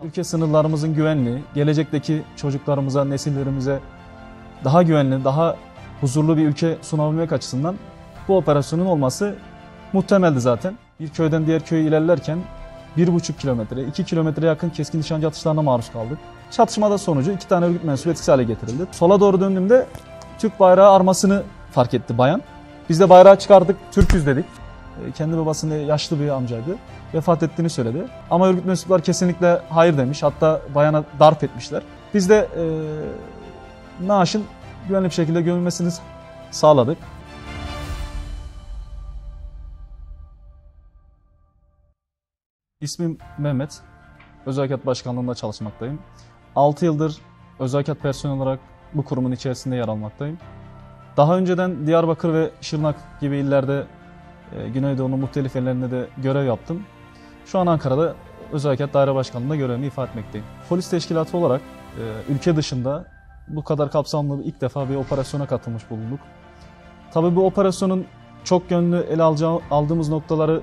ülke sınırlarımızın güvenliği, gelecekteki çocuklarımıza, nesillerimize daha güvenli, daha huzurlu bir ülke sunabilmek açısından bu operasyonun olması muhtemeldi zaten. Bir köyden diğer köye ilerlerken 1,5 kilometre, 2 kilometre yakın keskin nişancı atışlarına maruz kaldık. Çatışmada sonucu 2 tane örgüt mensubu etkisiz hale getirildi. Sola doğru döndüğümde Türk bayrağı armasını fark etti bayan. Biz de bayrağı çıkardık, Türküz dedik. Kendi babasının yaşlı bir amcaydı. Vefat ettiğini söyledi. Ama örgüt mensupları kesinlikle hayır demiş. Hatta bayana darp etmişler. Biz de naaşın güvenli bir şekilde gömülmesini sağladık. İsmim Mehmet. Özel Harekat Başkanlığı'nda çalışmaktayım. 6 yıldır Özel Harekat personeli olarak bu kurumun içerisinde yer almaktayım. Daha önceden Diyarbakır ve Şırnak gibi illerde Güneydoğu'nun muhtelif illerinde de görev yaptım. Şu an Ankara'da Özel Harekat Daire Başkanlığı'nda görevimi ifa etmekteyim. Polis teşkilatı olarak ülke dışında bu kadar kapsamlı ilk defa bir operasyona katılmış bulunduk. Tabii bu operasyonun çok yönlü ele aldığımız noktaları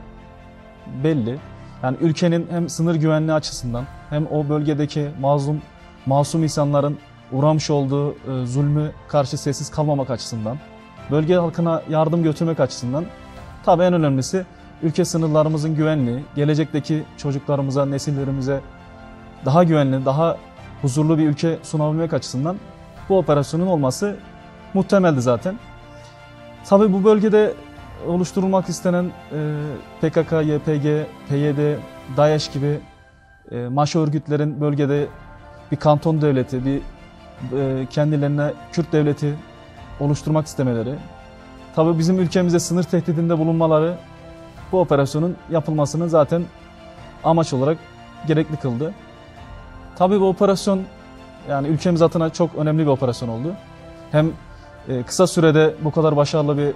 belli. Yani ülkenin hem sınır güvenliği açısından hem o bölgedeki masum insanların uğramış olduğu zulmü karşı sessiz kalmamak açısından, bölge halkına yardım götürmek açısından tabii en önemlisi ülke sınırlarımızın güvenliği, gelecekteki çocuklarımıza, nesillerimize daha güvenli, daha huzurlu bir ülke sunabilmek açısından bu operasyonun olması muhtemeldi zaten. Tabii bu bölgede oluşturulmak istenen PKK, YPG, PYD, DAEŞ gibi maşa örgütlerin bölgede bir kanton devleti, bir kendilerine Kürt devleti oluşturmak istemeleri, tabii bizim ülkemize sınır tehdidinde bulunmaları bu operasyonun yapılmasını zaten amaç olarak gerekli kıldı. Tabii bu operasyon yani ülkemiz adına çok önemli bir operasyon oldu. Hem kısa sürede bu kadar başarılı bir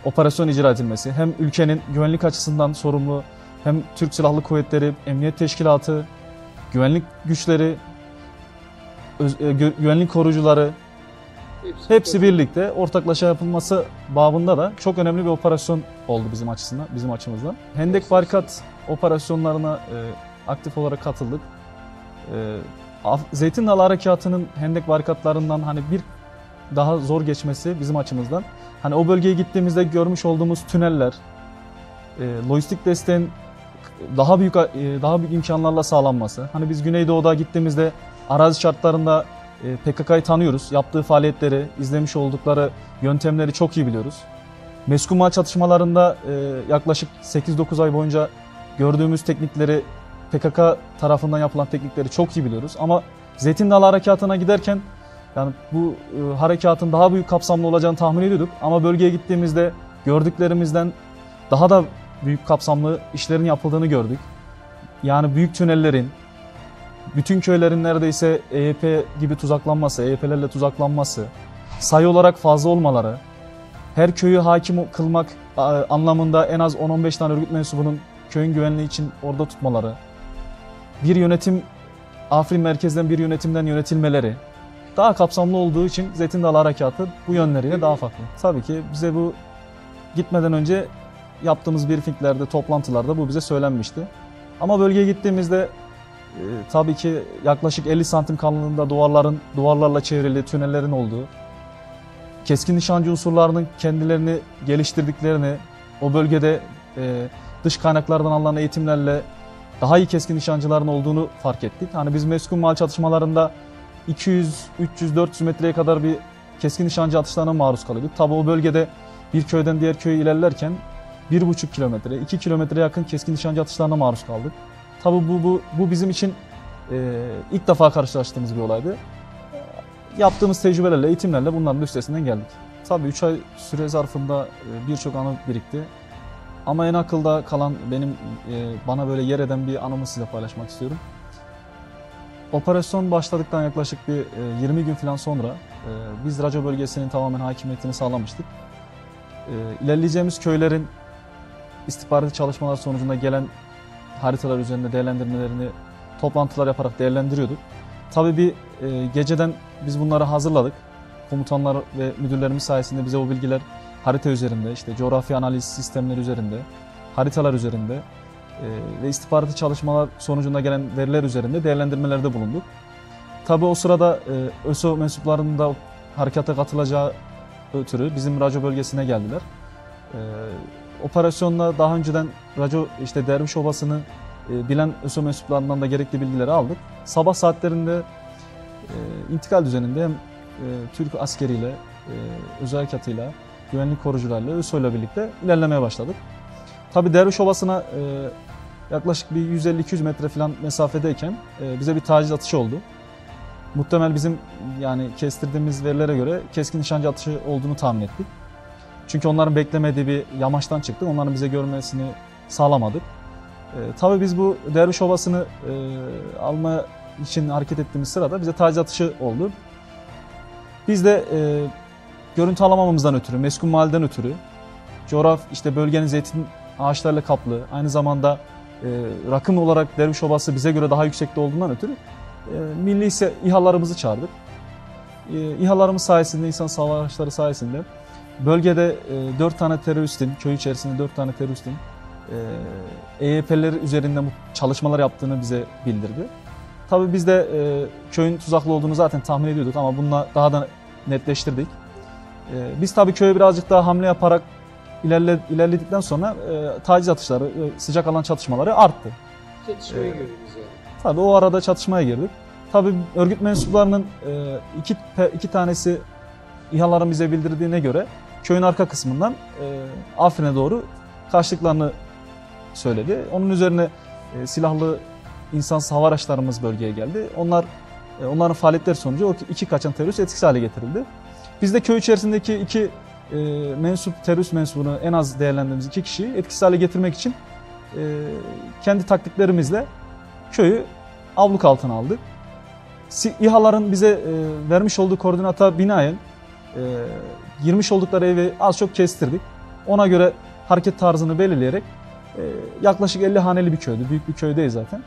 operasyon icra edilmesi, hem ülkenin güvenlik açısından sorumlu, hem Türk Silahlı Kuvvetleri, Emniyet Teşkilatı, güvenlik güçleri, güvenlik korucuları hepsi birlikte ortaklaşa yapılması babında da çok önemli bir operasyon oldu bizim açımızdan. Hendek Barikat operasyonlarına aktif olarak katıldık. Zeytin Dalı Harekatı'nın Hendek Barikatlarından hani bir daha zor geçmesi bizim açımızdan. Hani o bölgeye gittiğimizde görmüş olduğumuz tüneller, lojistik desteğin daha büyük imkanlarla sağlanması. Hani biz Güneydoğu'da gittiğimizde arazi şartlarında PKK'yı tanıyoruz. Yaptığı faaliyetleri, izlemiş oldukları yöntemleri çok iyi biliyoruz. Meskunmal çatışmalarında yaklaşık 8-9 ay boyunca gördüğümüz teknikleri, PKK tarafından yapılan teknikleri çok iyi biliyoruz. Ama Zeytin Dalı Harekatı'na giderken yani bu harekatın daha büyük kapsamlı olacağını tahmin ediyorduk. Ama bölgeye gittiğimizde gördüklerimizden daha da büyük kapsamlı işlerin yapıldığını gördük. Yani büyük tünellerin, bütün köylerin neredeyse EYP gibi tuzaklanması, EYP'lerle tuzaklanması, sayı olarak fazla olmaları, her köyü hakim kılmak anlamında en az 10-15 tane örgüt mensubunun köyün güvenliği için orada tutmaları, bir yönetim, Afrin merkezden bir yönetimden yönetilmeleri daha kapsamlı olduğu için Zeytin Dalı Harekatı bu yönleriyle daha farklı. Tabii ki bize bu gitmeden önce yaptığımız briefinglerde, toplantılarda bu bize söylenmişti. Ama bölgeye gittiğimizde tabii ki yaklaşık 50 santim kalınlığında duvarlarla çevrili tünellerin olduğu, keskin nişancı unsurlarının kendilerini geliştirdiklerini, o bölgede dış kaynaklardan alınan eğitimlerle daha iyi keskin nişancıların olduğunu fark ettik. Hani biz meskunmal çatışmalarında 200, 300, 400 metreye kadar bir keskin nişancı atışlarına maruz kalıyorduk. Tabii o bölgede bir köyden diğer köye ilerlerken 1,5 kilometre, 2 kilometre yakın keskin nişancı atışlarına maruz kaldık. Tabii bu bizim için ilk defa karşılaştığımız bir olaydı. Yaptığımız tecrübelerle, eğitimlerle bunların üstesinden geldik. Tabii 3 ay süre zarfında birçok anı birikti. Ama en akılda kalan bana böyle yer eden bir anımı size paylaşmak istiyorum. Operasyon başladıktan yaklaşık bir 20 gün falan sonra biz Raca bölgesinin tamamen hakimiyetini sağlamıştık. İlerleyeceğimiz köylerin istihbarati çalışmalar sonucunda gelen haritalar üzerinde değerlendirmelerini toplantılar yaparak değerlendiriyorduk. Tabii bir geceden biz bunları hazırladık. Komutanlar ve müdürlerimiz sayesinde bize o bilgiler harita üzerinde, işte coğrafya analiz sistemleri üzerinde, haritalar üzerinde ve istihbarati çalışmalar sonucunda gelen veriler üzerinde değerlendirmelerde bulunduk. Tabii o sırada ÖSO mensuplarının da harekata katılacağı ötürü bizim raco bölgesine geldiler. Operasyonla daha önceden raco işte Derviş Obası'nı bilen ÖSO mensuplarından da gerekli bilgileri aldık. Sabah saatlerinde intikal düzeninde hem Türk askeriyle, özel harekatıyla, güvenlik korucularla, ÖSO ile birlikte ilerlemeye başladık. Tabii Derviş Obası'na yaklaşık bir 150-200 metre falan mesafedeyken bize bir taciz atışı oldu. Muhtemel bizim yani kestirdiğimiz verilere göre keskin nişancı atışı olduğunu tahmin ettik. Çünkü onların beklemediği bir yamaçtan çıktık. Onların bize görmesini sağlamadık. Tabii biz bu Derviş Obası'nı alma için hareket ettiğimiz sırada bize taciz atışı oldu. Biz de görüntü alamamamızdan ötürü, meskun mahalleden ötürü, işte bölgenin zeytin ağaçlarla kaplı, aynı zamanda rakım olarak Derviş Obası bize göre daha yüksekte olduğundan ötürü milli İHA'larımızı çağırdık. İHA'larımız sayesinde, insan hava araçları sayesinde bölgede 4 tane teröristin, köy içerisinde 4 tane teröristin EYP'ler üzerinde çalışmalar yaptığını bize bildirdi. Tabii biz de köyün tuzaklı olduğunu zaten tahmin ediyorduk ama bununla daha da netleştirdik. Biz tabii köye birazcık daha hamle yaparak ilerledikten sonra taciz atışları, sıcak alan çatışmaları arttı. Çatışmaya girdiniz yani. Tabii o arada çatışmaya girdik. Tabii örgüt mensuplarının iki tanesi İHA'ların bize bildirdiğine göre köyün arka kısmından Afrin'e doğru kaçtıklarını söyledi. Onun üzerine silahlı insansız hava araçlarımız bölgeye geldi. Onların faaliyetleri sonucu o iki kaçan terörist etkisiz hale getirildi. Biz de köy içerisindeki iki terörist mensubunu en az değerlendirdiğimiz iki kişiyi etkisiz hale getirmek için kendi taktiklerimizle köyü abluk altına aldık. İHA'ların bize vermiş olduğu koordinata binaen girmiş oldukları evi az çok kestirdik. Ona göre hareket tarzını belirleyerek yaklaşık 50 haneli bir köydü. Büyük bir köy değil zaten.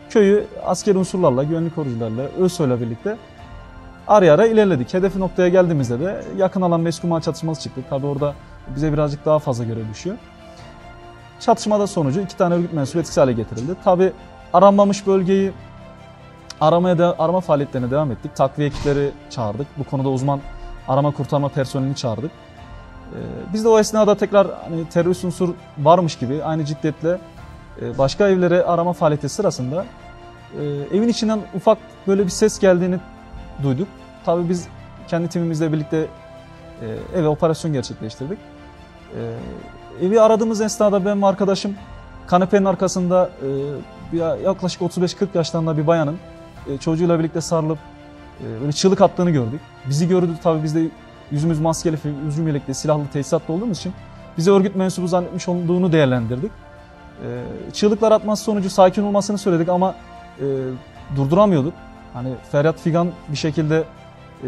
Köyü askeri unsurlarla, güvenlik korucularla, ÖSO'yla birlikte ara ilerledik. Hedefi noktaya geldiğimizde de yakın alan meskun mahal çatışması çıktı. Tabi orada bize birazcık daha fazla görev düşüyor. Çatışmada sonucu 2 tane örgüt mensubu etkisiz hale getirildi. Tabi aranmamış bölgeyi arama faaliyetlerine devam ettik. Takviye ekipleri çağırdık. Bu konuda uzman arama kurtarma personelini çağırdık. Biz de o esnada tekrar hani terörist unsur varmış gibi aynı ciddiyetle başka evlere arama faaliyeti sırasında evin içinden ufak böyle bir ses geldiğini duyduk. Tabii biz kendi timimizle birlikte eve operasyon gerçekleştirdik. Evi aradığımız esnada benim arkadaşım kanepenin arkasında yaklaşık 35-40 yaşlarında bir bayanın çocuğuyla birlikte sarılıp böyle çığlık attığını gördük. Bizi gördü tabii, biz de yüzümüz maskeli, uzun yelekli, silahlı tesisatlı olduğumuz için bize örgüt mensubu zannetmiş olduğunu değerlendirdik. Çığlıklar atması sonucu sakin olmasını söyledik ama durduramıyorduk. Hani feryat figan bir şekilde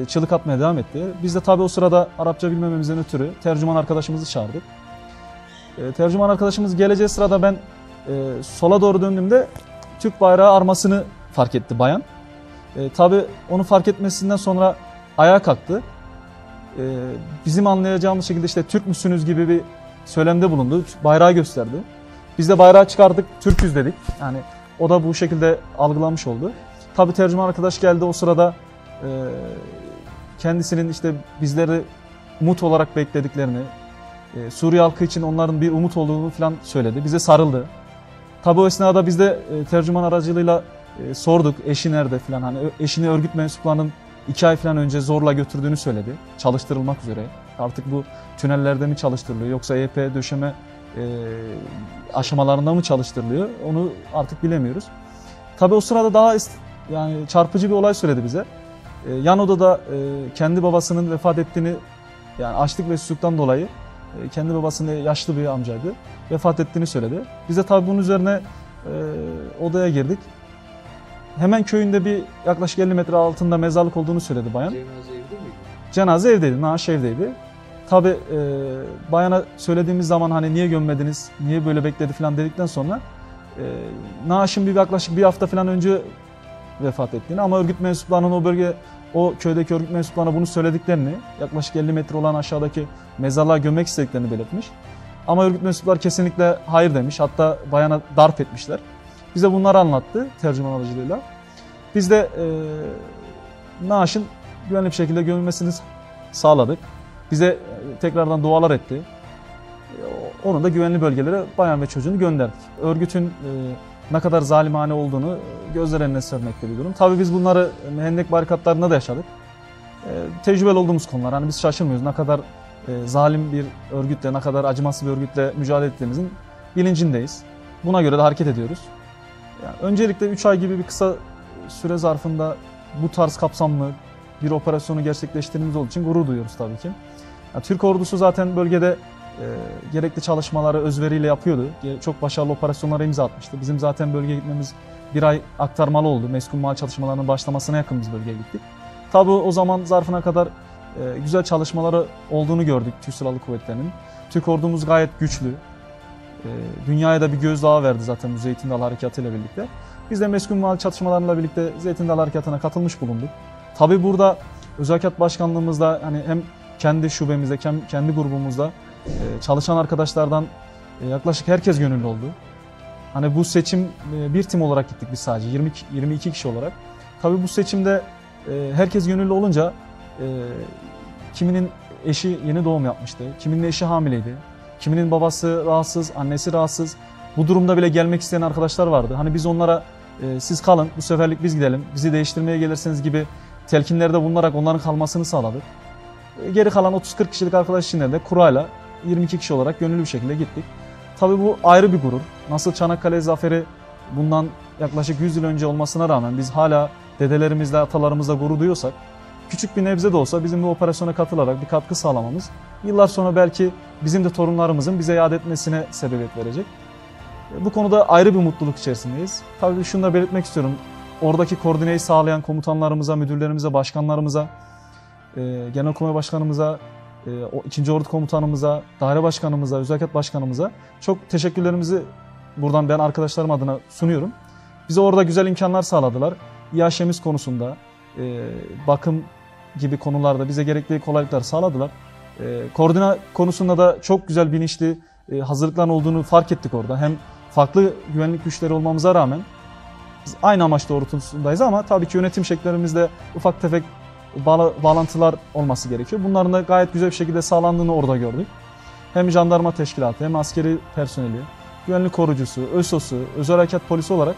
çığlık atmaya devam etti. Biz de tabii o sırada Arapça bilmememizden ötürü tercüman arkadaşımızı çağırdık. Tercüman arkadaşımız geleceği sırada ben sola doğru döndüğümde Türk bayrağı armasını fark etti bayan. Tabii onu fark etmesinden sonra ayağa kalktı. Bizim anlayacağımız şekilde işte Türk müsünüz gibi bir söylemde bulundu. Bayrağı gösterdi. Biz de bayrağı çıkardık, Türküz dedik. Yani o da bu şekilde algılanmış oldu. Tabii tercüman arkadaş geldi o sırada kendisinin işte bizleri umut olarak beklediklerini, Suriye halkı için onların bir umut olduğunu falan söyledi. Bize sarıldı. Tabii o esnada biz de tercüman aracılığıyla sorduk eşi nerede falan. Hani eşini örgüt mensuplarının 2 ay falan önce zorla götürdüğünü söyledi. Çalıştırılmak üzere. Artık bu tünellerde mi çalıştırılıyor yoksa EYP döşeme aşamalarında mı çalıştırılıyor onu artık bilemiyoruz. Tabii o sırada daha yani çarpıcı bir olay söyledi bize. Yan odada kendi babasının vefat ettiğini, yani açlık ve susuzluktan dolayı kendi babasının yaşlı bir amcaydı, vefat ettiğini söyledi. Biz de tabii bunun üzerine odaya girdik. Hemen köyünde bir yaklaşık 50 metre altında mezarlık olduğunu söyledi bayan. Cenaze evde miydi? Cenaze evdeydi, naaş evdeydi. Tabii bayana söylediğimiz zaman hani niye gömmediniz, niye böyle bekledi falan dedikten sonra naaşın yaklaşık bir hafta falan önce vefat ettiğini ama örgüt mensuplarının o köydeki örgüt mensuplarına bunu söylediklerini, yaklaşık 50 metre olan aşağıdaki mezarlığa gömmek istediklerini belirtmiş. Ama örgüt mensupları kesinlikle hayır demiş. Hatta bayana darp etmişler. Bize bunları anlattı tercüman aracılığıyla. Biz de naaşın güvenli bir şekilde gömülmesini sağladık. Bize tekrardan dualar etti. Onu da güvenli bölgelere bayan ve çocuğunu gönderdik. Örgütün ne kadar zalimane olduğunu gözler önüne sermekte bir durum. Tabii biz bunları Hendek barikatlarında da yaşadık. Tecrübeli olduğumuz konular. Hani biz şaşırmıyoruz. Ne kadar zalim bir örgütle, ne kadar acımasız bir örgütle mücadele ettiğimizin bilincindeyiz. Buna göre de hareket ediyoruz. Yani öncelikle 3 ay gibi bir kısa süre zarfında bu tarz kapsamlı bir operasyonu gerçekleştirdiğimiz olduğu için gurur duyuyoruz tabii ki. Yani Türk ordusu zaten bölgede gerekli çalışmaları özveriyle yapıyordu. Çok başarılı operasyonlara imza atmıştı. Bizim zaten bölgeye gitmemiz bir ay aktarmalı oldu. Meskun mal çalışmalarının başlamasına yakın biz bölgeye gittik. Tabii o zaman zarfına kadar güzel çalışmaları olduğunu gördük Türk Silahlı Kuvvetleri'nin. Türk ordumuz gayet güçlü. Dünyaya da bir gözdağı verdi zaten bu Zeytin Dalı Harekatı ile birlikte. Biz de meskun mal çatışmalarıyla birlikte Zeytin Dalı Harekatı'na katılmış bulunduk. Tabii burada Özel Harekat Başkanlığımızda hani hem kendi şubemizde hem kendi grubumuzda çalışan arkadaşlardan yaklaşık herkes gönüllü oldu. Hani bu seçim bir tim olarak gittik biz sadece 22 kişi olarak. Tabii bu seçimde herkes gönüllü olunca kiminin eşi yeni doğum yapmıştı, kiminin eşi hamileydi, kiminin babası rahatsız, annesi rahatsız. Bu durumda bile gelmek isteyen arkadaşlar vardı. Hani biz onlara siz kalın, bu seferlik biz gidelim, bizi değiştirmeye gelirseniz gibi telkinlerde bulunarak onların kalmasını sağladık. Geri kalan 30-40 kişilik arkadaş için de kurayla 22 kişi olarak gönüllü bir şekilde gittik. Tabii bu ayrı bir gurur. Nasıl Çanakkale Zaferi bundan yaklaşık 100 yıl önce olmasına rağmen biz hala dedelerimizle, atalarımızla gurur duyuyorsak, küçük bir nebze de olsa bizim bu operasyona katılarak bir katkı sağlamamız, yıllar sonra belki bizim de torunlarımızın bize yad etmesine sebebiyet verecek. Bu konuda ayrı bir mutluluk içerisindeyiz. Tabii şunu da belirtmek istiyorum. Oradaki koordineyi sağlayan komutanlarımıza, müdürlerimize, başkanlarımıza, Genelkurmay Başkanımıza, 2. Ordu Komutanımıza, Daire Başkanımıza, Özel Harekat Başkanımıza çok teşekkürlerimizi buradan ben arkadaşlarım adına sunuyorum. Bize orada güzel imkanlar sağladılar. İHŞ'miz konusunda, bakım gibi konularda bize gerekli kolaylıklar sağladılar. Koordine konusunda da çok güzel bilinçli hazırlıkların olduğunu fark ettik orada. Hem farklı güvenlik güçleri olmamıza rağmen biz aynı amaç doğrultusundayız ama tabii ki yönetim şekillerimizde ufak tefek bağlantılar olması gerekiyor. Bunların da gayet güzel bir şekilde sağlandığını orada gördük. Hem jandarma teşkilatı hem askeri personeli, güvenlik korucusu, ÖSOS'u, özel harekat polisi olarak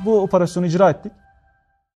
bu operasyonu icra ettik.